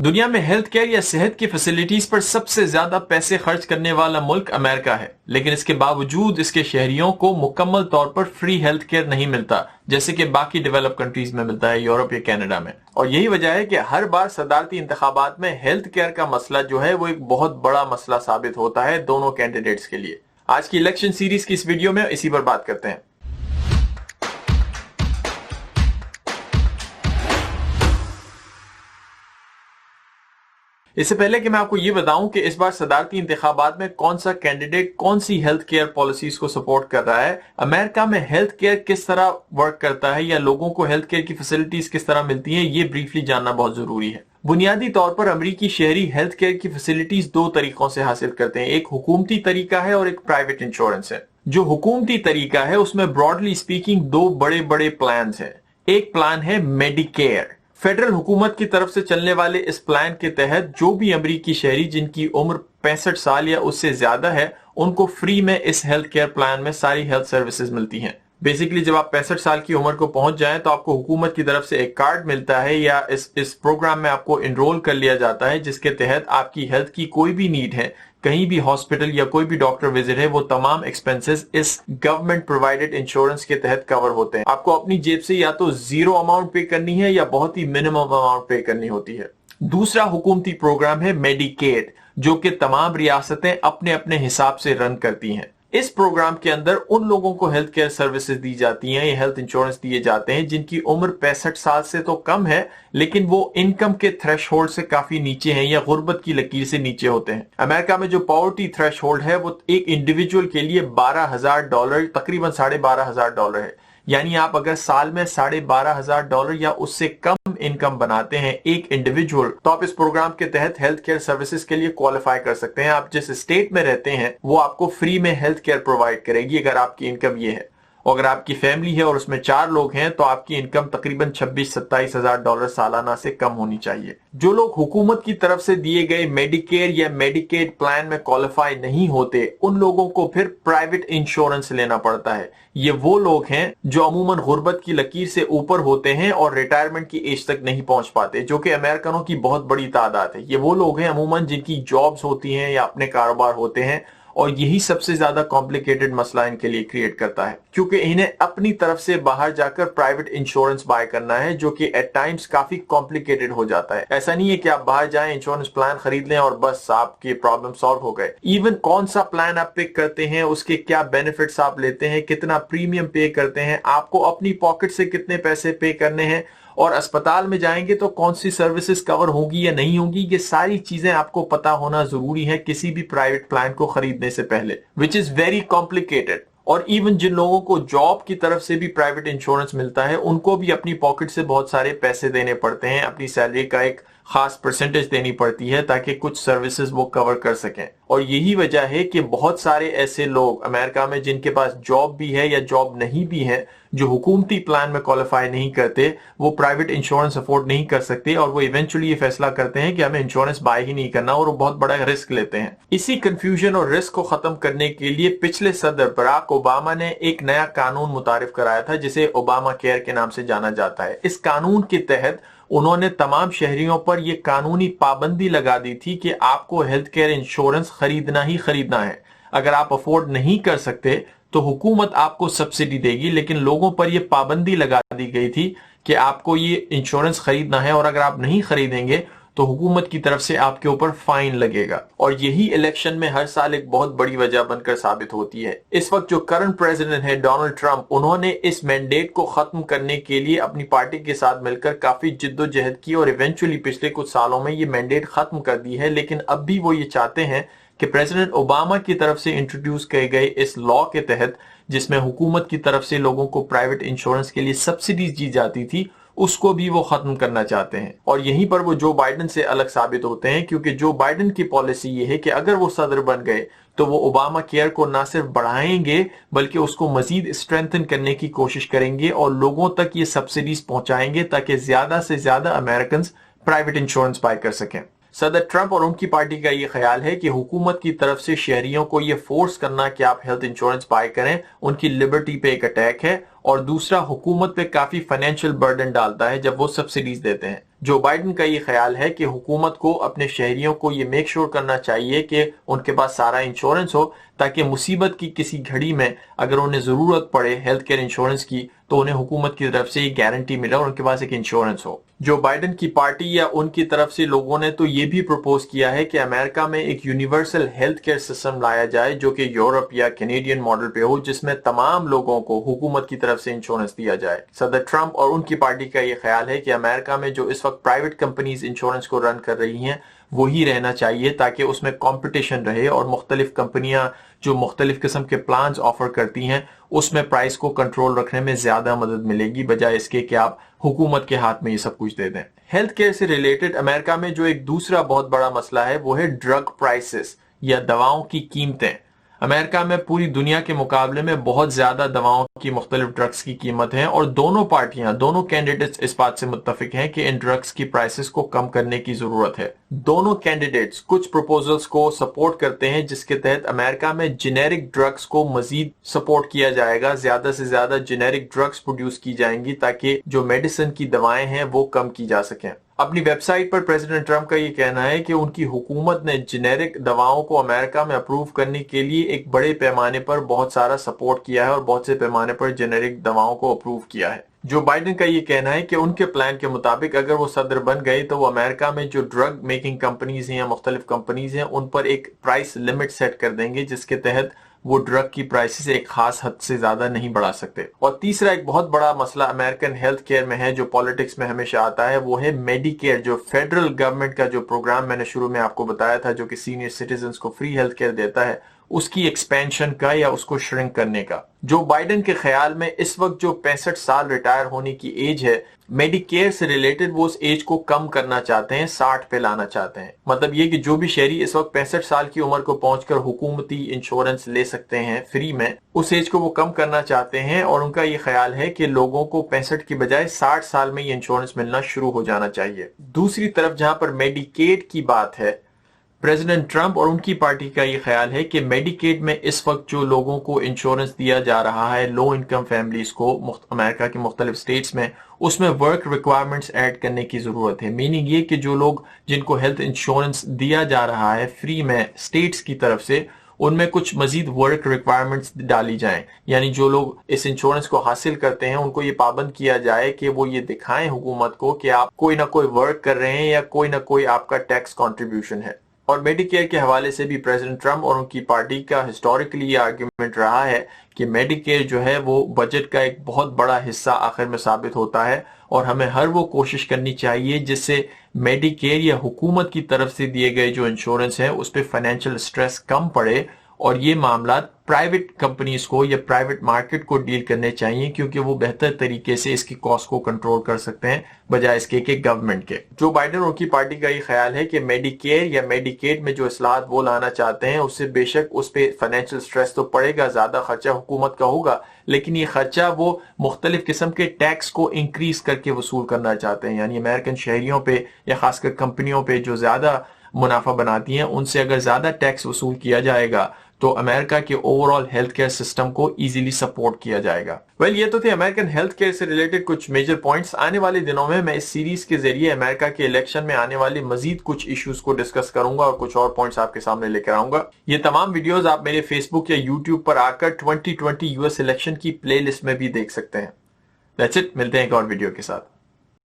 दुनिया में health care या सेहत की फैसिलिटीज पर सबसे ज्यादा पैसे खर्च करने वाला मुल्क अमेरिका है, लेकिन इसके बावजूद इसके शहरियों को मुकम्मल तौर पर फ्री हेल्थ केयर नहीं मिलता जैसे कि बाकी डेवलप कंट्रीज में मिलता है, यूरोप या कनाडा में। और यही वजह है कि हर बार सदारती इंतखाबात में हेल्थ केयर का मसला जो है वो एक बहुत बड़ा मसला साबित होता है दोनों कैंडिडेट्स के लिए। आज की इलेक्शन सीरीज की इस वीडियो में इसी पर बात करते हैं। इससे पहले कि मैं आपको ये बताऊं कि इस बार सदारती इंतखाबात में कौन सा कैंडिडेट कौन सी हेल्थ केयर पॉलिसीज को सपोर्ट कर रहा है, अमेरिका में हेल्थ केयर किस तरह वर्क करता है या लोगों को हेल्थ केयर की फैसिलिटीज किस तरह मिलती हैं, ये ब्रीफली जानना बहुत जरूरी है। बुनियादी तौर पर अमेरिकी शहरी हेल्थ केयर की फैसिलिटीज दो तरीकों से हासिल करते हैं, एक हुकूमती तरीका है और एक प्राइवेट इंश्योरेंस है। जो हुकूमती तरीका है उसमें ब्रॉडली स्पीकिंग दो बड़े बड़े प्लान है। एक प्लान है मेडिकेयर। फेडरल हुकूमत की तरफ से चलने वाले इस प्लान के तहत जो भी अमेरिकी शहरी जिनकी उम्र 65 साल या उससे ज्यादा है उनको फ्री में इस हेल्थ केयर प्लान में सारी हेल्थ सर्विसेज मिलती हैं। बेसिकली जब आप 65 साल की उम्र को पहुंच जाएं तो आपको हुकूमत की तरफ से एक कार्ड मिलता है या इस प्रोग्राम में आपको इनरोल कर लिया जाता है, जिसके तहत आपकी हेल्थ की कोई भी नीड है, कहीं भी हॉस्पिटल या कोई भी डॉक्टर विजिट है, वो तमाम एक्सपेंसेस इस गवर्नमेंट प्रोवाइडेड इंश्योरेंस के तहत कवर होते हैं। आपको अपनी जेब से या तो जीरो अमाउंट पे करनी है या बहुत ही मिनिमम अमाउंट पे करनी होती है। दूसरा हुकूमती प्रोग्राम है मेडिकेड, जो कि तमाम रियासतें अपने अपने हिसाब से रन करती हैं। इस प्रोग्राम के अंदर उन लोगों को हेल्थ केयर सर्विसेज दी जाती हैं या हेल्थ इंश्योरेंस दिए जाते हैं जिनकी उम्र 65 साल से तो कम है, लेकिन वो इनकम के थ्रेशहोल्ड से काफी नीचे हैं या गुर्बत की लकीर से नीचे होते हैं। अमेरिका में जो पॉवर्टी थ्रेशहोल्ड है वो एक इंडिविजुअल के लिए $12,000, तकरीबन $12,500 है। यानी आप अगर साल में $12,500 या उससे कम इनकम बनाते हैं एक इंडिविजुअल, तो आप इस प्रोग्राम के तहत हेल्थ केयर सर्विसेज के लिए क्वालिफाई कर सकते हैं। आप जिस स्टेट में रहते हैं वो आपको फ्री में हेल्थ केयर प्रोवाइड करेगी अगर आपकी इनकम ये है। और अगर आपकी फैमिली है और उसमें 4 लोग हैं तो आपकी इनकम तकरीबन $26,000-27,000 सालाना से कम होनी चाहिए। जो लोग हुकूमत की तरफ से दिए गए मेडिकेयर या मेडिकेड प्लान में क्वालिफाई नहीं होते, उन लोगों को फिर प्राइवेट इंश्योरेंस लेना पड़ता है। ये वो लोग हैं जो अमूमन गुर्बत की लकीर से ऊपर होते हैं और रिटायरमेंट की एज तक नहीं पहुंच पाते, जो कि अमेरिकनों की बहुत बड़ी तादाद है। ये वो लोग हैं अमूमन जिनकी जॉब्स होती हैं या अपने कारोबार होते हैं, और यही सबसे ज्यादा कॉम्प्लिकेटेड मसला इनके लिए क्रिएट करता है, क्योंकि इन्हें अपनी तरफ से बाहर जाकर प्राइवेट इंश्योरेंस बाय करना है, जो कि एट टाइम्स काफी कॉम्प्लिकेटेड हो जाता है। ऐसा नहीं है कि आप बाहर जाएं, इंश्योरेंस प्लान खरीद लें और बस आपके प्रॉब्लम सॉल्व हो गए। इवन कौन सा प्लान आप पिक करते हैं, उसके क्या बेनिफिट्स आप लेते हैं, कितना प्रीमियम पे करते हैं, आपको अपनी पॉकेट से कितने पैसे पे करने हैं, और अस्पताल में जाएंगे तो कौन सी सर्विसेज कवर होगी या नहीं होगी, ये सारी चीजें आपको पता होना जरूरी है किसी भी प्राइवेट प्लान को खरीदने से पहले, विच इज वेरी कॉम्प्लिकेटेड। और इवन जिन लोगों को जॉब की तरफ से भी प्राइवेट इंश्योरेंस मिलता है उनको भी अपनी पॉकेट से बहुत सारे पैसे देने पड़ते हैं, अपनी सैलरी का एक खास परसेंटेज देनी पड़ती है ताकि कुछ सर्विसेज वो कवर कर सकें। और यही वजह है कि बहुत सारे ऐसे लोग अमेरिका में जिनके पास जॉब भी है या जॉब नहीं भी है, जो हुकूमती प्लान में क्वालिफाई नहीं करते, वो प्राइवेट इंश्योरेंस अफोर्ड नहीं कर सकते और वो इवेंचुअली ये फैसला करते हैं कि हमें इंश्योरेंस बाय ही नहीं करना, और वो बहुत बड़ा रिस्क लेते हैं। इसी कंफ्यूजन और रिस्क को खत्म करने के लिए पिछले सदर बराक ओबामा ने एक नया कानून मुतारिफ कराया था जिसे ओबामा केयर के नाम से जाना जाता है। इस कानून के तहत उन्होंने तमाम शहरियों पर यह कानूनी पाबंदी लगा दी थी कि आपको हेल्थ केयर इंश्योरेंस खरीदना ही खरीदना है। अगर आप अफोर्ड नहीं कर सकते तो हुकूमत आपको सब्सिडी देगी, लेकिन लोगों पर यह पाबंदी लगा दी गई थी कि आपको ये इंश्योरेंस खरीदना है और अगर आप नहीं खरीदेंगे तो हुकूमत की तरफ से आपके ऊपर फाइन लगेगा। और यही इलेक्शन में हर साल एक बहुत बड़ी वजह बनकर साबित होती है। इस वक्त जो करंट प्रेसिडेंट है डोनाल्ड ट्रंप, उन्होंने इस मैंडेट को खत्म करने के लिए अपनी पार्टी के साथ मिलकर काफी जिद्दोजहद की और इवेंचुअली पिछले कुछ सालों में ये मैंडेट खत्म कर दी है। लेकिन अब भी वो ये चाहते हैं कि प्रेसिडेंट ओबामा की तरफ से इंट्रोड्यूस किए गए इस लॉ के तहत, जिसमें हुकूमत की तरफ से लोगों को प्राइवेट इंश्योरेंस के लिए सब्सिडीज दी जाती थी, उसको भी वो खत्म करना चाहते हैं। और यहीं पर वो जो बाइडेन से अलग साबित होते हैं, क्योंकि जो बाइडेन की पॉलिसी ये है कि अगर वो सदर बन गए तो वो ओबामा केयर को ना सिर्फ बढ़ाएंगे बल्कि उसको मजीद स्ट्रेंथन करने की कोशिश करेंगे और लोगों तक ये सब्सिडीज पहुंचाएंगे ताकि ज्यादा से ज्यादा अमेरिकन प्राइवेट इंश्योरेंस बाय कर सकें। सदर ट्रंप और उनकी पार्टी का ये ख्याल है कि हुकूमत की तरफ से शहरियों को ये फोर्स करना कि आप हेल्थ इंश्योरेंस बाय करें उनकी लिबर्टी पे एक अटैक है, और दूसरा हुकूमत पे काफी फाइनेंशियल बर्डन डालता है जब वो सब्सिडीज देते हैं। जो बाइडन का ये ख्याल है कि हुकूमत को अपने शहरियों को ये मेक श्योर करना चाहिए कि उनके पास सारा इंश्योरेंस हो, ताकि मुसीबत की किसी घड़ी में अगर उन्हें जरूरत पड़े हेल्थ केयर इंश्योरेंस की तो उन्हें हुकूमत की तरफ से ये गारंटी मिले और उनके पास एक इंश्योरेंस हो। जो बाइडन की पार्टी या उनकी तरफ से लोगों ने तो ये भी प्रपोज किया है कि अमेरिका में एक यूनिवर्सल हेल्थ केयर सिस्टम लाया जाए जो कि यूरोप या कैनेडियन मॉडल पे हो, जिसमें तमाम लोगों को हुकूमत की तरफ से इंश्योरेंस दिया जाए। सदर ट्रंप और उनकी पार्टी का ये ख्याल है कि अमेरिका में जो इस वक्त प्राइवेट कंपनीज इंश्योरेंस को रन कर रही हैं वही रहना चाहिए, ताकि उसमें कंपटीशन रहे और मुख्तलिफ कंपनियां जो मुख्तलिफ किस्म के प्लान्स ऑफर करती हैं उसमें प्राइस को कंट्रोल रखने में ज्यादा मदद मिलेगी, बजाय इसके कि आप हुकूमत के हाथ में ये सब कुछ दे दें। हेल्थ केयर से रिलेटेड अमेरिका में जो एक दूसरा बहुत बड़ा मसला है वो है ड्रग प्राइसेस या दवाओं की कीमतें। अमेरिका में पूरी दुनिया के मुकाबले में बहुत ज्यादा दवाओं की मुख्तलिफ ड्रग्स की कीमत है और दोनों पार्टियां, दोनों कैंडिडेट्स इस बात से मुत्तफिक हैं कि इन ड्रग्स की प्राइसेस को कम करने की जरूरत है। दोनों कैंडिडेट्स कुछ प्रपोजल्स को सपोर्ट करते हैं जिसके तहत अमेरिका में जेनेरिक ड्रग्स को मजीद सपोर्ट किया जाएगा, ज्यादा से ज्यादा जेनेरिक ड्रग्स प्रोड्यूस की जाएंगी ताकि जो मेडिसिन की दवाएं हैं वो कम की जा सकें। अपनी वेबसाइट पर प्रेसिडेंट ट्रंप का ये कहना है कि उनकी हुकूमत ने जेनेरिक दवाओं को अमेरिका में अप्रूव करने के लिए एक बड़े पैमाने पर बहुत सारा सपोर्ट किया है और बहुत से पैमाने पर जेनेरिक दवाओं को अप्रूव किया है। जो बाइडन का ये कहना है कि उनके प्लान के मुताबिक अगर वो सदर बन गए तो वो अमेरिका में जो ड्रग मेकिंग कंपनीज हैं या मुख्तलिफ कंपनीज हैं उन पर एक प्राइस लिमिट सेट कर देंगे जिसके तहत वो ड्रग की प्राइसेस एक खास हद से ज्यादा नहीं बढ़ा सकते। और तीसरा एक बहुत बड़ा मसला अमेरिकन हेल्थ केयर में है जो पॉलिटिक्स में हमेशा आता है, वो है मेडिकेयर, जो फेडरल गवर्नमेंट का जो प्रोग्राम मैंने शुरू में आपको बताया था जो कि सीनियर सिटीजन को फ्री हेल्थ केयर देता है, उसकी एक्सपेंशन का या उसको श्रिंक करने का। जो बाइडन के ख्याल में इस वक्त जो 65 साल रिटायर होने की एज है, मेडिकेयर से रिलेटेड वो उस एज को कम करना चाहते हैं, 60 पे लाना चाहते हैं। मतलब ये कि जो भी शहरी इस वक्त 65 साल की उम्र को पहुंचकर हुकूमती इंश्योरेंस ले सकते हैं फ्री में, उस एज को वो कम करना चाहते हैं और उनका ये ख्याल है कि लोगों को 65 की बजाय 60 साल में ये इंश्योरेंस मिलना शुरू हो जाना चाहिए। दूसरी तरफ जहां पर मेडिकेड की बात है, प्रेसिडेंट ट्रंप और उनकी पार्टी का ये ख्याल है कि मेडिकेड में इस वक्त जो लोगों को इंश्योरेंस दिया जा रहा है लो इनकम फैमिलीज को अमेरिका के मुख्तलिफ स्टेट्स में, उसमें वर्क रिक्वायरमेंट्स ऐड करने की जरूरत है। मीनिंग ये कि जो लोग जिनको हेल्थ इंश्योरेंस दिया जा रहा है फ्री में स्टेट्स की तरफ से, उनमें कुछ मजीद वर्क रिक्वायरमेंट्स डाली जाएं। यानी जो लोग इस इंश्योरेंस को हासिल करते हैं उनको ये पाबंद किया जाए कि वो ये दिखाएं हुकूमत को कि आप कोई ना कोई वर्क कर रहे हैं या कोई ना कोई आपका टैक्स कॉन्ट्रीब्यूशन है। और मेडिकेयर के हवाले से भी प्रेसिडेंट ट्रंप और उनकी पार्टी का हिस्टोरिकली ये आर्ग्यूमेंट रहा है कि मेडिकेयर जो है वो बजट का एक बहुत बड़ा हिस्सा आखिर में साबित होता है और हमें हर वो कोशिश करनी चाहिए जिससे मेडिकेयर या हुकूमत की तरफ से दिए गए जो इंश्योरेंस है उस पर फाइनेंशियल स्ट्रेस कम पड़े और ये मामला प्राइवेट कंपनीज को या प्राइवेट मार्केट को डील करने चाहिए, क्योंकि वो बेहतर तरीके से इसकी कॉस्ट को कंट्रोल कर सकते हैं बजाय इसके कि गवर्नमेंट के। जो बाइडन और उनकी पार्टी का ये ख्याल है कि मेडिकेयर या मेडिकेड में जो इस्लाहत वो लाना चाहते हैं उससे बेशक उस पर फाइनेंशियल स्ट्रेस तो पड़ेगा, ज्यादा खर्चा हुकूमत का होगा, लेकिन ये खर्चा वो मुख्तलिफ किस्म के टैक्स को इंक्रीज करके वसूल करना चाहते हैं। यानी अमेरिकन शहरियों पे या खासकर कंपनियों पे जो ज्यादा मुनाफा बनाती हैं उनसे अगर ज्यादा टैक्स वसूल किया जाएगा तो अमेरिका के ओवरऑल हेल्थ केयर सिस्टम को इजीली सपोर्ट किया जाएगा। ये तो थे अमेरिकन हेल्थ केयर से रिलेटेड कुछ मेजर पॉइंट्स। आने वाले दिनों में मैं इस सीरीज के जरिए अमेरिका के इलेक्शन में आने वाले मजीद कुछ इश्यूज को डिस्कस करूंगा और कुछ और पॉइंट्स आपके सामने लेकर आऊंगा। ये तमाम वीडियोस आप मेरे फेसबुक या यूट्यूब पर आकर 2020 यूएस इलेक्शन की प्लेलिस्ट में भी देख सकते हैं। दैट्स इट, मिलते हैं एक और वीडियो के साथ।